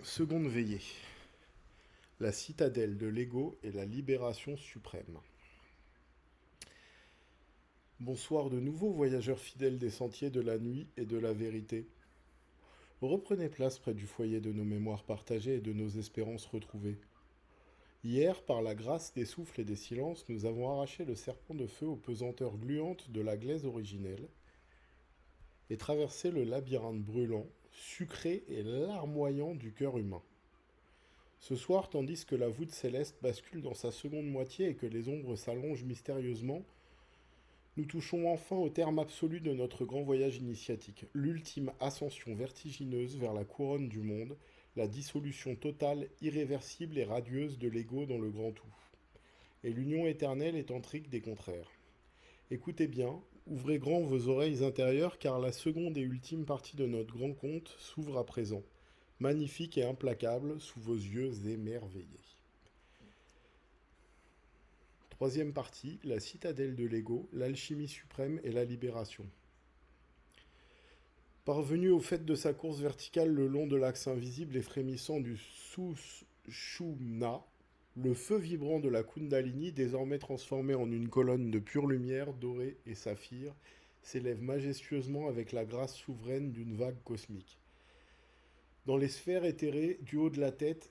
Seconde veillée. La citadelle de l'ego et la libération suprême. Bonsoir de nouveau, voyageurs fidèles des sentiers de la nuit et de la vérité. Reprenez place près du foyer de nos mémoires partagées et de nos espérances retrouvées. Hier, par la grâce des souffles et des silences, nous avons arraché le serpent de feu aux pesanteurs gluantes de la glaise originelle et traversé le labyrinthe brûlant, sucré et larmoyant du cœur humain. Ce soir, tandis que la voûte céleste bascule dans sa seconde moitié et que les ombres s'allongent mystérieusement, nous touchons enfin au terme absolu de notre grand voyage initiatique, l'ultime ascension vertigineuse vers la couronne du monde, la dissolution totale, irréversible et radieuse de l'ego dans le grand tout. Et l'union éternelle est en trique des contraires. Écoutez bien, ouvrez grand vos oreilles intérieures car la seconde et ultime partie de notre grand conte s'ouvre à présent, magnifique et implacable sous vos yeux émerveillés. Troisième partie, la citadelle de l'ego, l'alchimie suprême et la libération. Parvenu au fait de sa course verticale le long de l'axe invisible et frémissant du Sushumna, le feu vibrant de la Kundalini, désormais transformé en une colonne de pure lumière dorée et saphir, s'élève majestueusement avec la grâce souveraine d'une vague cosmique. Dans les sphères éthérées, du haut de la tête,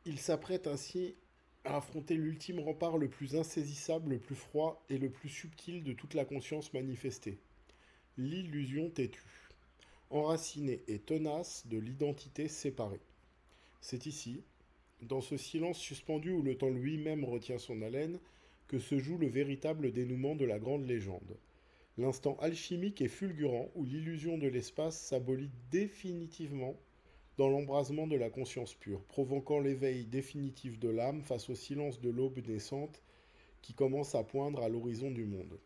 il s'apprête ainsi à affronter l'ultime rempart le plus insaisissable, le plus froid et le plus subtil de toute la conscience manifestée. L'illusion têtue, enracinée et tenace de l'identité séparée. C'est ici, dans ce silence suspendu où le temps lui-même retient son haleine, que se joue le véritable dénouement de la grande légende. L'instant alchimique et fulgurant où l'illusion de l'espace s'abolit définitivement dans l'embrasement de la conscience pure, provoquant l'éveil définitif de l'âme face au silence de l'aube naissante qui commence à poindre à l'horizon du monde.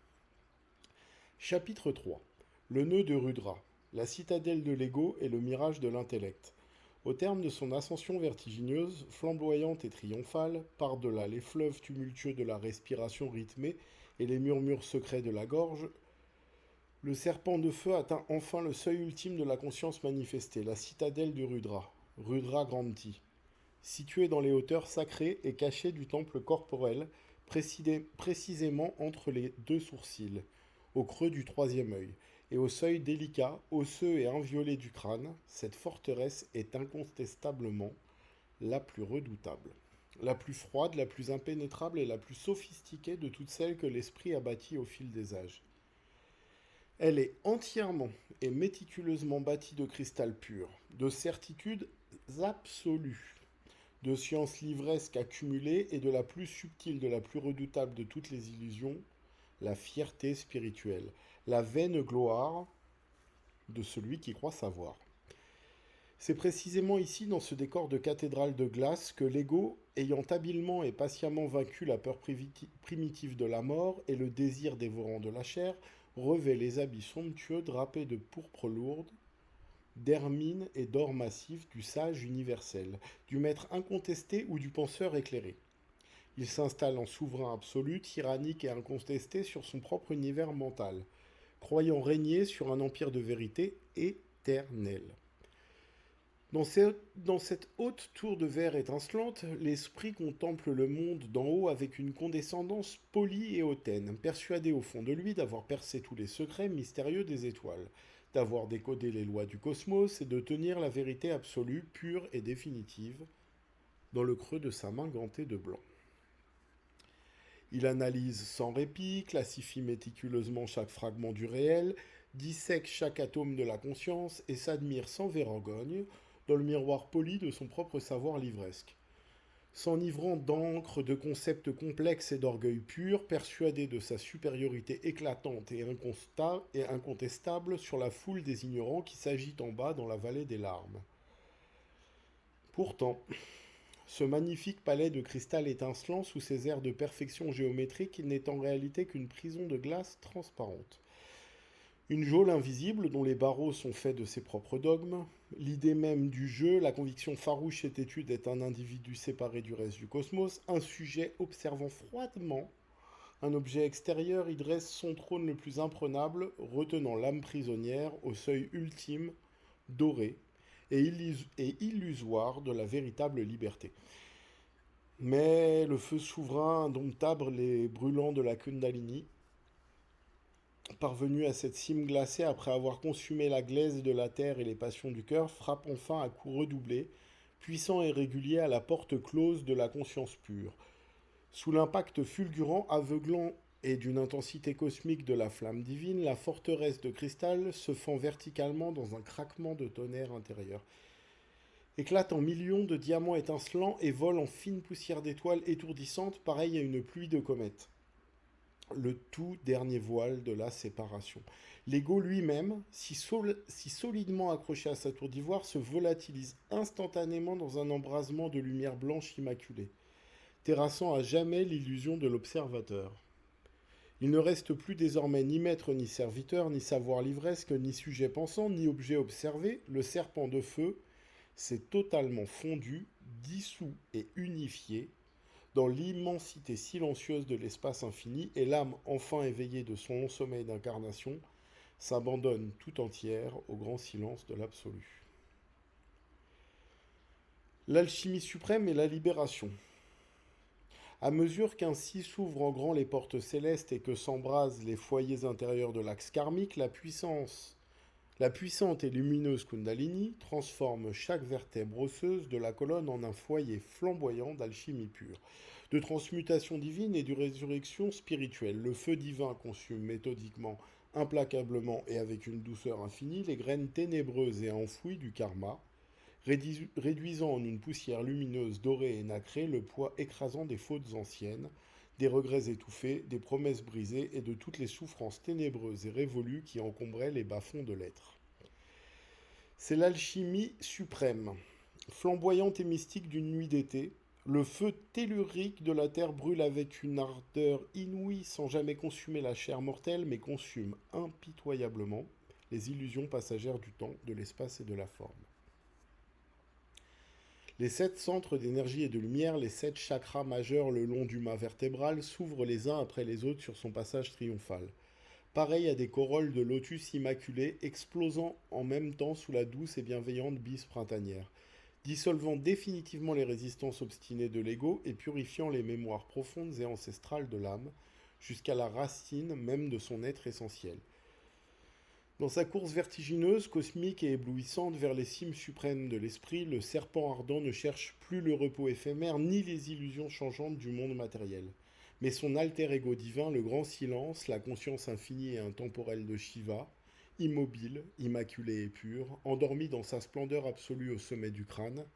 Chapitre 3. Le nœud de Rudra, la citadelle de l'ego et le mirage de l'intellect. Au terme de son ascension vertigineuse, flamboyante et triomphale, par-delà les fleuves tumultueux de la respiration rythmée et les murmures secrets de la gorge, le serpent de feu atteint enfin le seuil ultime de la conscience manifestée, la citadelle de Rudra, Rudra Granti, située dans les hauteurs sacrées et cachée du temple corporel, précisément entre les deux sourcils, au creux du troisième œil, et au seuil délicat, osseux et inviolé du crâne, cette forteresse est incontestablement la plus redoutable, la plus froide, la plus impénétrable et la plus sophistiquée de toutes celles que l'esprit a bâties au fil des âges. Elle est entièrement et méticuleusement bâtie de cristal pur, de certitudes absolues, de science livresque accumulée et de la plus subtile, de la plus redoutable de toutes les illusions, la fierté spirituelle, la vaine gloire de celui qui croit savoir. C'est précisément ici, dans ce décor de cathédrale de glace, que l'ego, ayant habilement et patiemment vaincu la peur primitive de la mort et le désir dévorant de la chair, revêt les habits somptueux drapés de pourpre lourde, d'hermine et d'or massif du sage universel, du maître incontesté ou du penseur éclairé. Il s'installe en souverain absolu, tyrannique et incontesté sur son propre univers mental, croyant régner sur un empire de vérité éternelle. Dans cette haute tour de verre étincelante, l'esprit contemple le monde d'en haut avec une condescendance polie et hautaine, persuadé au fond de lui d'avoir percé tous les secrets mystérieux des étoiles, d'avoir décodé les lois du cosmos et de tenir la vérité absolue, pure et définitive, dans le creux de sa main gantée de blanc. Il analyse sans répit, classifie méticuleusement chaque fragment du réel, dissèque chaque atome de la conscience et s'admire sans vergogne dans le miroir poli de son propre savoir livresque. S'enivrant d'encre, de concepts complexes et d'orgueil pur, persuadé de sa supériorité éclatante et incontestable sur la foule des ignorants qui s'agitent en bas dans la vallée des larmes. Pourtant, ce magnifique palais de cristal étincelant sous ses airs de perfection géométrique n'est en réalité qu'une prison de glace transparente. Une geôle invisible dont les barreaux sont faits de ses propres dogmes, l'idée même du jeu, la conviction farouche et têtue d'être un individu séparé du reste du cosmos, un sujet observant froidement un objet extérieur y dresse son trône le plus imprenable, retenant l'âme prisonnière au seuil ultime, doré, et illusoire de la véritable liberté. Mais le feu souverain indomptable et brûlant de la Kundalini, parvenu à cette cime glacée après avoir consumé la glaise de la terre et les passions du cœur, frappe enfin à coups redoublés, puissant et régulier à la porte close de la conscience pure. Sous l'impact fulgurant, aveuglant et d'une intensité cosmique de la flamme divine, la forteresse de cristal se fend verticalement dans un craquement de tonnerre intérieur. Éclate en millions de diamants étincelants et vole en fine poussière d'étoiles étourdissantes, pareille à une pluie de comètes. Le tout dernier voile de la séparation. L'ego lui-même, si solidement accroché à sa tour d'ivoire, se volatilise instantanément dans un embrasement de lumière blanche immaculée, terrassant à jamais l'illusion de l'observateur. Il ne reste plus désormais ni maître ni serviteur, ni savoir livresque, ni sujet pensant, ni objet observé. Le serpent de feu s'est totalement fondu, dissous et unifié dans l'immensité silencieuse de l'espace infini, et l'âme, enfin éveillée de son long sommeil d'incarnation, s'abandonne tout entière au grand silence de l'absolu. L'alchimie suprême et la libération. À mesure qu'ainsi s'ouvrent en grand les portes célestes et que s'embrasent les foyers intérieurs de l'axe karmique, la puissante et lumineuse Kundalini transforme chaque vertèbre osseuse de la colonne en un foyer flamboyant d'alchimie pure, de transmutation divine et de résurrection spirituelle. Le feu divin consume méthodiquement, implacablement et avec une douceur infinie les graines ténébreuses et enfouies du karma, réduisant en une poussière lumineuse dorée et nacrée le poids écrasant des fautes anciennes, des regrets étouffés, des promesses brisées et de toutes les souffrances ténébreuses et révolues qui encombraient les bas-fonds de l'être. C'est l'alchimie suprême, flamboyante et mystique d'une nuit d'été. Le feu tellurique de la terre brûle avec une ardeur inouïe sans jamais consumer la chair mortelle, mais consume impitoyablement les illusions passagères du temps, de l'espace et de la forme. Les 7 centres d'énergie et de lumière, les 7 chakras majeurs le long du mât vertébral, s'ouvrent les uns après les autres sur son passage triomphal. Pareil à des corolles de lotus immaculés, explosant en même temps sous la douce et bienveillante bise printanière, dissolvant définitivement les résistances obstinées de l'ego et purifiant les mémoires profondes et ancestrales de l'âme, jusqu'à la racine même de son être essentiel. Dans sa course vertigineuse, cosmique et éblouissante vers les cimes suprêmes de l'esprit, le serpent ardent ne cherche plus le repos éphémère ni les illusions changeantes du monde matériel. Mais son alter ego divin, le grand silence, la conscience infinie et intemporelle de Shiva, immobile, immaculé et pur, endormi dans sa splendeur absolue au sommet du crâne,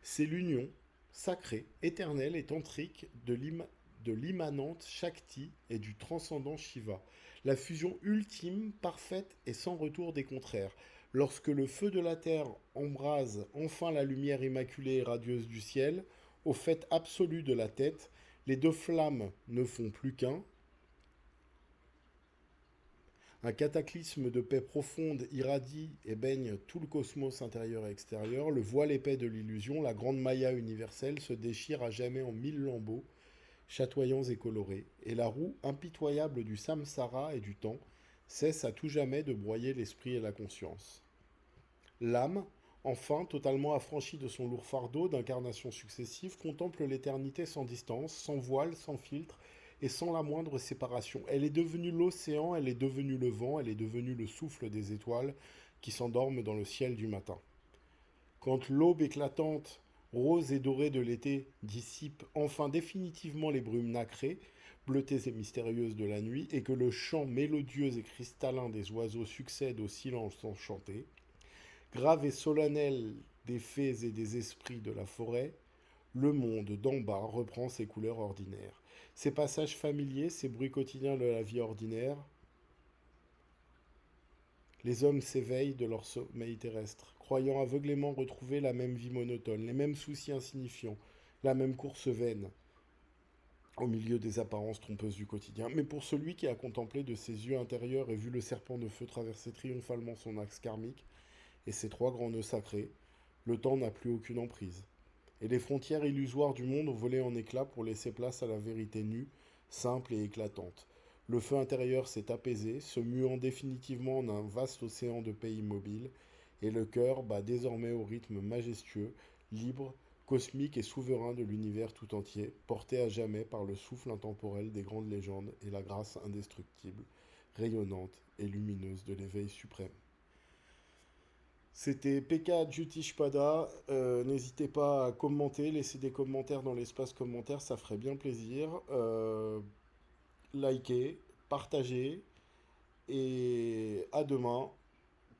c'est l'union sacrée, éternelle et tantrique de l'immanente Shakti et du transcendant Shiva, la fusion ultime, parfaite et sans retour des contraires. Lorsque le feu de la terre embrase enfin la lumière immaculée et radieuse du ciel, au fait absolu de la tête, les deux flammes ne font plus qu'un. Un cataclysme de paix profonde irradie et baigne tout le cosmos intérieur et extérieur. Le voile épais de l'illusion, la grande Maya universelle, se déchire à jamais en 1000 lambeaux, chatoyants et colorés, et la roue impitoyable du samsara et du temps cesse à tout jamais de broyer l'esprit et la conscience. L'âme, enfin, totalement affranchie de son lourd fardeau d'incarnations successives, contemple l'éternité sans distance, sans voile, sans filtre, et sans la moindre séparation. Elle est devenue l'océan, elle est devenue le vent, elle est devenue le souffle des étoiles qui s'endorment dans le ciel du matin. Quand l'aube éclatante, rose et dorée de l'été, dissipe enfin définitivement les brumes nacrées, bleutées et mystérieuses de la nuit, et que le chant mélodieux et cristallin des oiseaux succède au silence enchanté, grave et solennel des fées et des esprits de la forêt, le monde d'en bas reprend ses couleurs ordinaires. Ces passages familiers, ces bruits quotidiens de la vie ordinaire, les hommes s'éveillent de leur sommeil terrestre, croyant aveuglément retrouver la même vie monotone, les mêmes soucis insignifiants, la même course vaine, au milieu des apparences trompeuses du quotidien. Mais pour celui qui a contemplé de ses yeux intérieurs et vu le serpent de feu traverser triomphalement son axe karmique et ses 3 grands nœuds sacrés, le temps n'a plus aucune emprise. Et les frontières illusoires du monde ont volé en éclats pour laisser place à la vérité nue, simple et éclatante. Le feu intérieur s'est apaisé, se muant définitivement en un vaste océan de paix immobile, et le cœur bat désormais au rythme majestueux, libre, cosmique et souverain de l'univers tout entier, porté à jamais par le souffle intemporel des grandes légendes et la grâce indestructible, rayonnante et lumineuse de l'éveil suprême. C'était Pekka Jutishpada. N'hésitez pas à commenter, laisser des commentaires dans l'espace commentaire, ça ferait bien plaisir. Likez, partagez et à demain.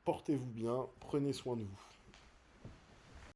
Portez-vous bien, prenez soin de vous.